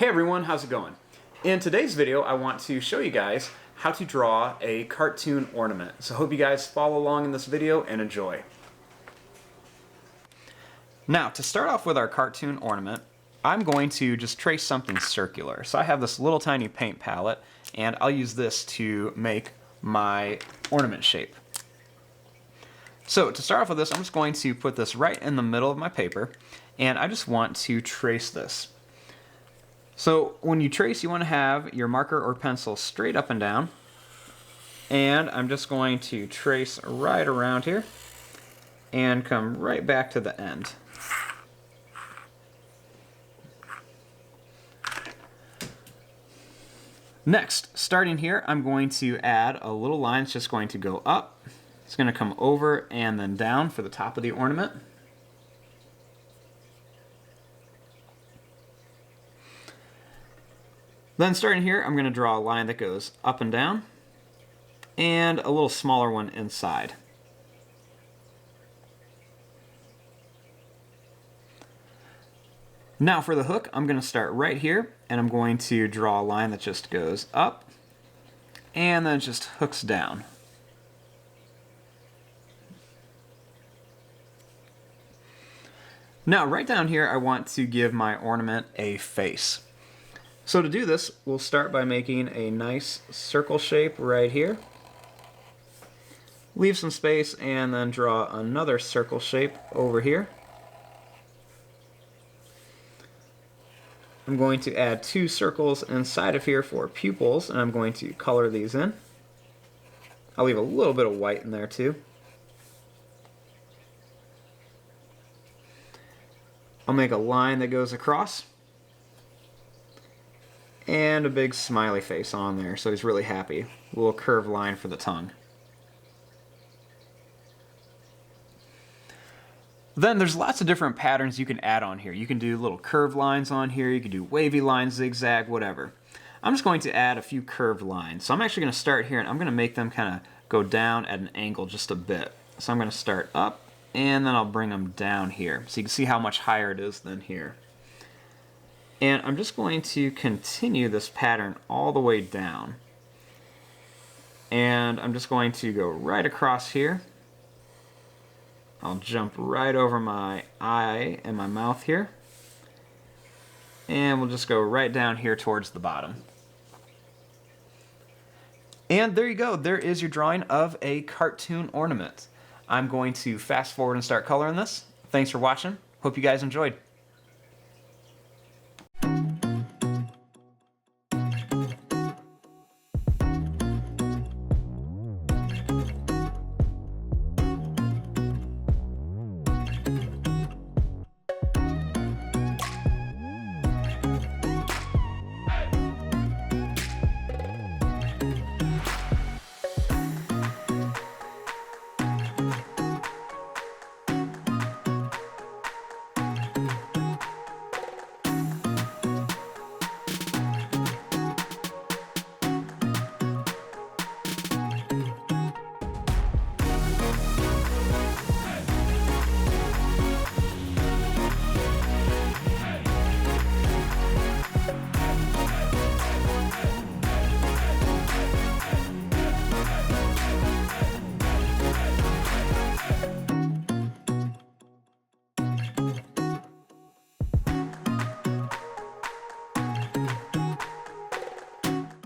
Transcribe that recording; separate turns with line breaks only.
Hey everyone, how's it going? In today's video, I want to show you guys how to draw a cartoon ornament. So I hope you guys follow along in this video and enjoy. Now, to start off with our cartoon ornament, I'm going to just trace something circular. So I have this little tiny paint palette, and I'll use this to make my ornament shape. So to start off with this, I'm just going to put this right in the middle of my paper, and I just want to trace this. So when you trace, you want to have your marker or pencil straight up and down, and I'm just going to trace right around here and come right back to the end. Next, starting here, I'm going to add a little line. It's just going to go up. It's going to come over and then down for the top of the ornament. Then starting here, I'm going to draw a line that goes up and down, and a little smaller one inside. Now for the hook, I'm going to start right here, and I'm going to draw a line that just goes up, and then it just hooks down. Now right down here, I want to give my ornament a face. So to do this, we'll start by making a nice circle shape right here. Leave some space and then draw another circle shape over here. I'm going to add two circles inside of here for pupils, and I'm going to color these in. I'll leave a little bit of white in there too. I'll make a line that goes across, and a big smiley face on there, so he's really happy. A little curved line for the tongue. Then there's lots of different patterns you can add on here. You can do little curved lines on here, you can do wavy lines, zigzag, whatever. I'm just going to add a few curved lines. So I'm actually going to start here, and I'm going to make them kind of go down at an angle just a bit. So I'm going to start up, and then I'll bring them down here. So you can see how much higher it is than here. And I'm just going to continue this pattern all the way down. And I'm just going to go right across here. I'll jump right over my eye and my mouth here. And we'll just go right down here towards the bottom. And there you go. There is your drawing of a cartoon ornament. I'm going to fast forward and start coloring this. Thanks for watching. Hope you guys enjoyed.